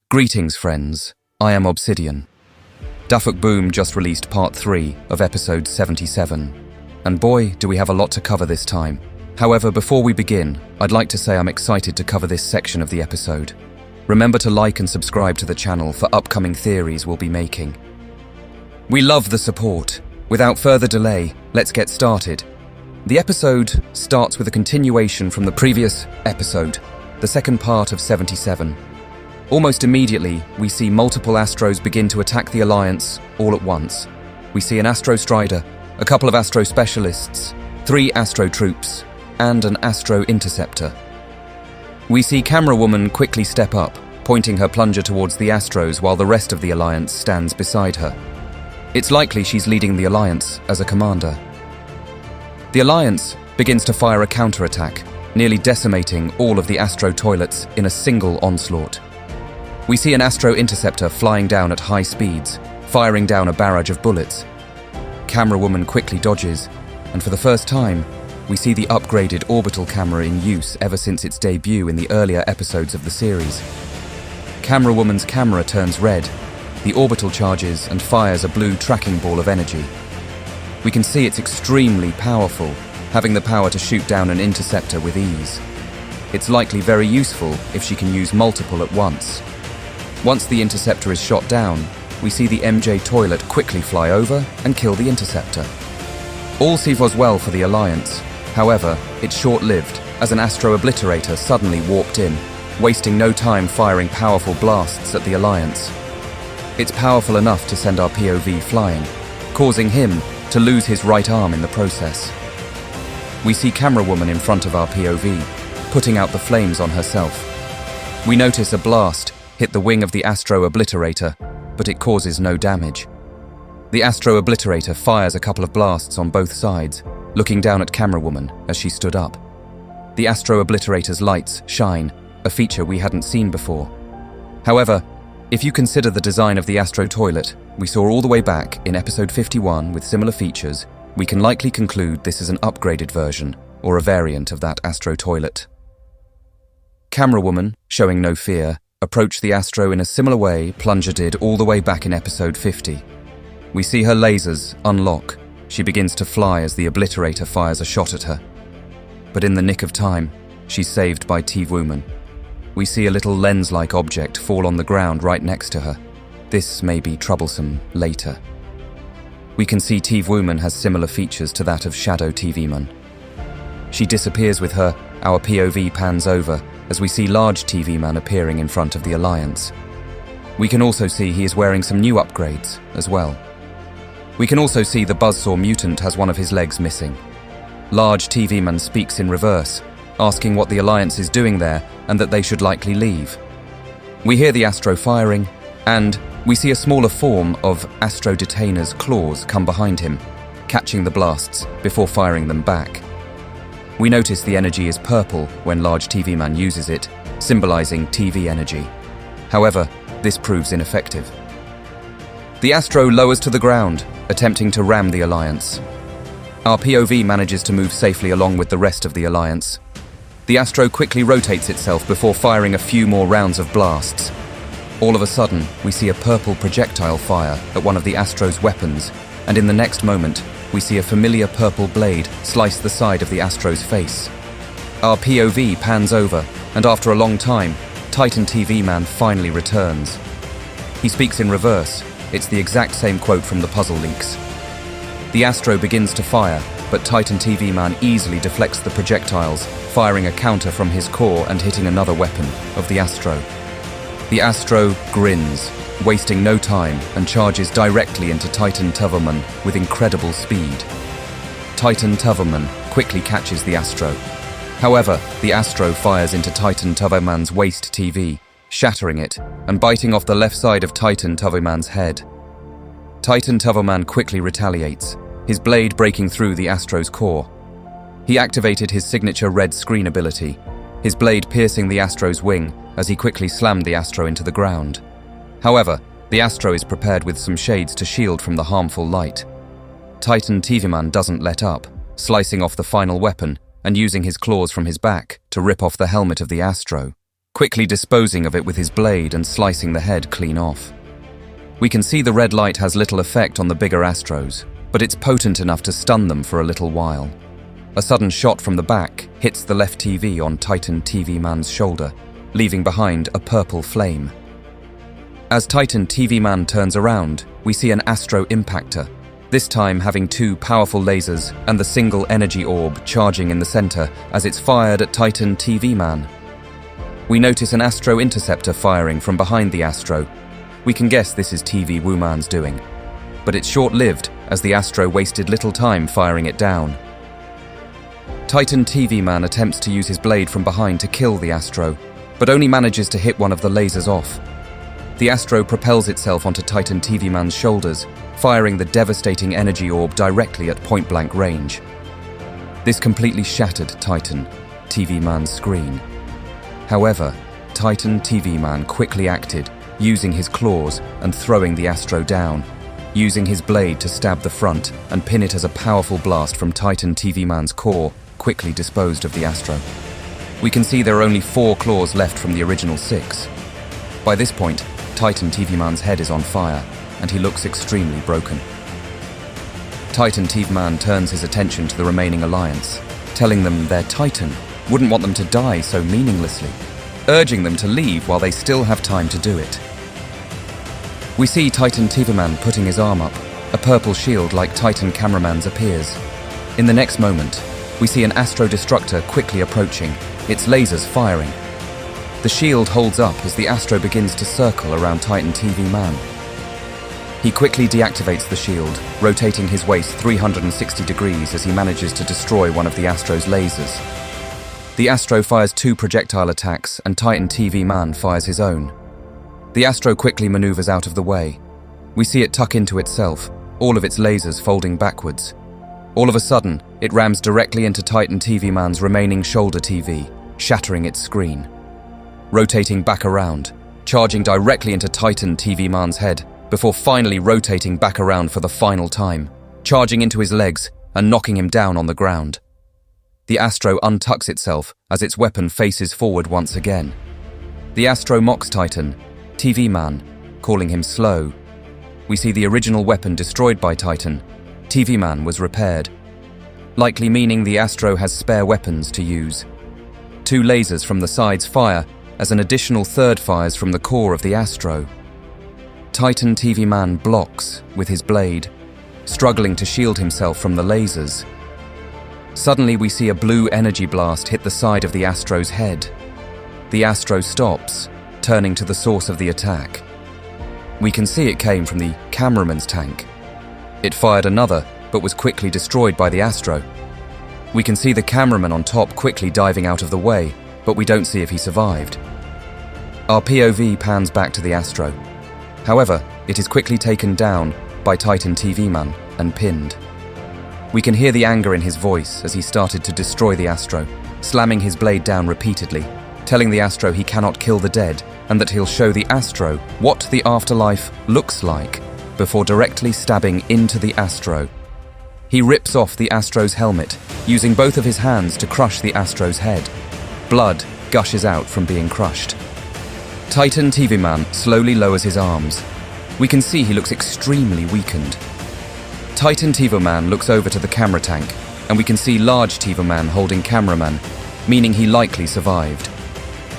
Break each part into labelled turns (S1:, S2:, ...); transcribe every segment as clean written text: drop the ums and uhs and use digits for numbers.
S1: Greetings, friends. I am Obsidian. Dafuk Boom just released part 3 of episode 77, and boy, do we have a lot to cover this time. However, before we begin, I'd like to say I'm excited to cover this section of the episode. Remember to like and subscribe to the channel for upcoming theories we'll be making. We love the support. Without further delay, let's get started. The episode starts with a continuation from the previous episode, the second part of 77. Almost immediately, we see multiple Astros begin to attack the Alliance all at once. We see an Astro Strider, a couple of Astro Specialists, 3 Astro Troops, and an Astro Interceptor. We see Camera Woman quickly step up, pointing her plunger towards the Astros while the rest of the Alliance stands beside her. It's likely she's leading the Alliance as a commander. The Alliance begins to fire a counterattack, nearly decimating all of the Astro toilets in a single onslaught. We see an Astro Interceptor flying down at high speeds, firing down a barrage of bullets. Camera Woman quickly dodges, and for the first time, we see the upgraded orbital camera in use ever since its debut in the earlier episodes of the series. Camera Woman's camera turns red, the orbital charges and fires a blue tracking ball of energy. We can see it's extremely powerful, having the power to shoot down an interceptor with ease. It's likely very useful if she can use multiple at once. Once the interceptor is shot down, we see the MJ toilet quickly fly over and kill the interceptor. All seems well for the Alliance. However, it's short-lived as an Astro Obliterator suddenly warped in, wasting no time firing powerful blasts at the Alliance. It's powerful enough to send our POV flying, causing him to lose his right arm in the process. We see Camera Woman in front of our POV, putting out the flames on herself. We notice a blast hit the wing of the Astro Obliterator, but it causes no damage. The Astro Obliterator fires a couple of blasts on both sides, looking down at Camera Woman as she stood up. The Astro Obliterator's lights shine, a feature we hadn't seen before. However, if you consider the design of the Astro Toilet we saw all the way back in episode 51 with similar features, we can likely conclude this is an upgraded version or a variant of that Astro Toilet. Camera Woman, showing no fear, approached the Astro in a similar way Plunger did all the way back in episode 50. We see her lasers unlock. She begins to fly as the Obliterator fires a shot at her. But in the nick of time, she's saved by T-Woman. We see a little lens-like object fall on the ground right next to her. This may be troublesome later. We can see T-Woman has similar features to that of Shadow TV-Man. She disappears with her, our POV pans over, as we see large TV-Man appearing in front of the Alliance. We can also see he is wearing some new upgrades as well. We can also see the Buzzsaw mutant has one of his legs missing. Large TV-Man speaks in reverse, asking what the Alliance is doing there and that they should likely leave. We hear the Astro firing, and we see a smaller form of Astro Detainer's claws come behind him, catching the blasts before firing them back. We notice the energy is purple when large TV-Man uses it, symbolizing TV energy. However, this proves ineffective. The Astro lowers to the ground, attempting to ram the Alliance. Our POV manages to move safely along with the rest of the Alliance. The Astro quickly rotates itself before firing a few more rounds of blasts. All of a sudden, we see a purple projectile fire at one of the Astro's weapons, and in the next moment, we see a familiar purple blade slice the side of the Astro's face. Our POV pans over, and after a long time, Titan TV-Man finally returns. He speaks in reverse. It's the exact same quote from the puzzle leaks. The Astro begins to fire, but Titan TV-Man easily deflects the projectiles, firing a counter from his core and hitting another weapon of the Astro. The Astro grins, wasting no time, and charges directly into Titan TV-Man with incredible speed. Titan TV-Man quickly catches the Astro. However, the Astro fires into Titan TV-Man's waist TV, shattering it and biting off the left side of Titan TV-Man's head. Titan TV-Man quickly retaliates, his blade breaking through the Astro's core. He activated his signature red screen ability, his blade piercing the Astro's wing as he quickly slammed the Astro into the ground. However, the Astro is prepared with some shades to shield from the harmful light. Titan TV-Man doesn't let up, slicing off the final weapon and using his claws from his back to rip off the helmet of the Astro, quickly disposing of it with his blade and slicing the head clean off. We can see the red light has little effect on the bigger Astros, but it's potent enough to stun them for a little while. A sudden shot from the back hits the left TV on Titan TV Man's shoulder, leaving behind a purple flame. As Titan TV Man turns around, we see an Astro Impactor, this time having two powerful lasers and the single energy orb charging in the center as it's fired at Titan TV Man. We notice an Astro Interceptor firing from behind the Astro. We can guess this is TV Wooman's doing, but it's short-lived as the Astro wasted little time firing it down. Titan TV Man attempts to use his blade from behind to kill the Astro, but only manages to hit one of the lasers off. The Astro propels itself onto Titan TV Man's shoulders, firing the devastating energy orb directly at point-blank range. This completely shattered Titan TV Man's screen. However, Titan TV Man quickly acted, using his claws and throwing the Astro down, using his blade to stab the front and pin it as a powerful blast from Titan TV Man's core quickly disposed of the Astro. We can see there are only 4 claws left from the original 6. By this point, Titan TV Man's head is on fire, and he looks extremely broken. Titan TV Man turns his attention to the remaining alliance, telling them their Titan wouldn't want them to die so meaninglessly, urging them to leave while they still have time to do it. We see Titan TV Man putting his arm up. A purple shield like Titan Cameraman's appears. In the next moment, we see an Astro Destructor quickly approaching, its lasers firing. The shield holds up as the Astro begins to circle around Titan TV Man. He quickly deactivates the shield, rotating his waist 360 degrees as he manages to destroy one of the Astro's lasers. The Astro fires 2 projectile attacks and Titan TV Man fires his own. The Astro quickly maneuvers out of the way. We see it tuck into itself, all of its lasers folding backwards. All of a sudden, it rams directly into Titan TV Man's remaining shoulder TV, shattering its screen. Rotating back around, charging directly into Titan TV Man's head, before finally rotating back around for the final time, charging into his legs and knocking him down on the ground. The Astro untucks itself as its weapon faces forward once again. The Astro mocks Titan TV Man, calling him slow. We see the original weapon destroyed by Titan. TV Man was repaired, likely meaning the Astro has spare weapons to use. 2 lasers from the sides fire as an additional 3rd fires from the core of the Astro. Titan TV Man blocks with his blade, struggling to shield himself from the lasers. Suddenly we see a blue energy blast hit the side of the Astro's head. The Astro stops, turning to the source of the attack. We can see it came from the cameraman's tank. It fired another, but was quickly destroyed by the Astro. We can see the cameraman on top quickly diving out of the way, but we don't see if he survived. Our POV pans back to the Astro. However, it is quickly taken down by Titan TV Man and pinned. We can hear the anger in his voice as he started to destroy the Astro, slamming his blade down repeatedly, telling the Astro he cannot kill the dead and that he'll show the Astro what the afterlife looks like before directly stabbing into the Astro. He rips off the Astro's helmet, using both of his hands to crush the Astro's head. Blood gushes out from being crushed. Titan TV Man slowly lowers his arms. We can see he looks extremely weakened. Titan TV Man looks over to the camera tank, and we can see large TV Man holding cameraman, meaning he likely survived.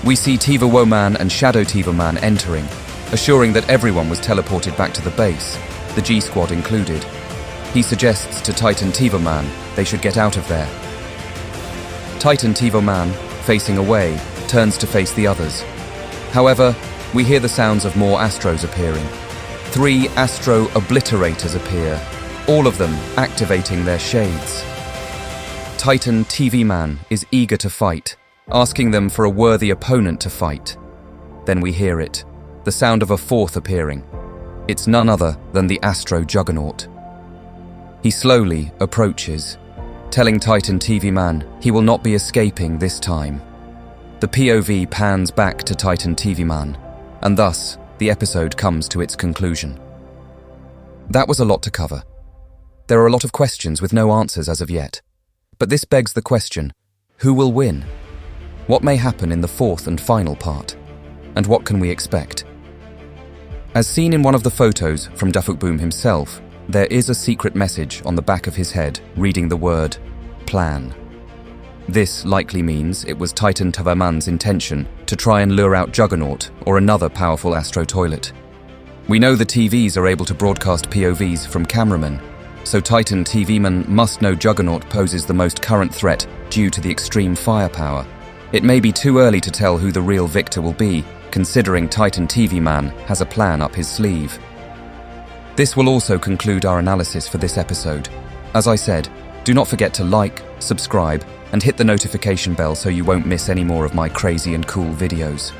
S1: We see TV Woman and Shadow TV Man entering, assuring that everyone was teleported back to the base, the G-Squad included. He suggests to Titan TV Man they should get out of there. Titan TV Man, facing away, turns to face the others. However, we hear the sounds of more Astros appearing. 3 Astro Obliterators appear, all of them activating their shades. Titan TV Man is eager to fight, asking them for a worthy opponent to fight. Then we hear it, the sound of a 4th appearing. It's none other than the Astro Juggernaut. He slowly approaches, telling Titan TV Man he will not be escaping this time. The POV pans back to Titan TV Man, and thus the episode comes to its conclusion. That was a lot to cover. There are a lot of questions with no answers as of yet. But this begs the question, who will win? What may happen in the fourth and final part? And what can we expect? As seen in one of the photos from Dafuk Boom himself, there is a secret message on the back of his head reading the word plan. This likely means it was Titan Tavaman's intention to try and lure out Juggernaut or another powerful Astro toilet. We know the TVs are able to broadcast POVs from cameramen, so Titan TV-man must know Juggernaut poses the most current threat due to the extreme firepower. It may be too early to tell who the real victor will be, considering Titan TV-man has a plan up his sleeve. This will also conclude our analysis for this episode. As I said, do not forget to like, subscribe, and hit the notification bell so you won't miss any more of my crazy and cool videos.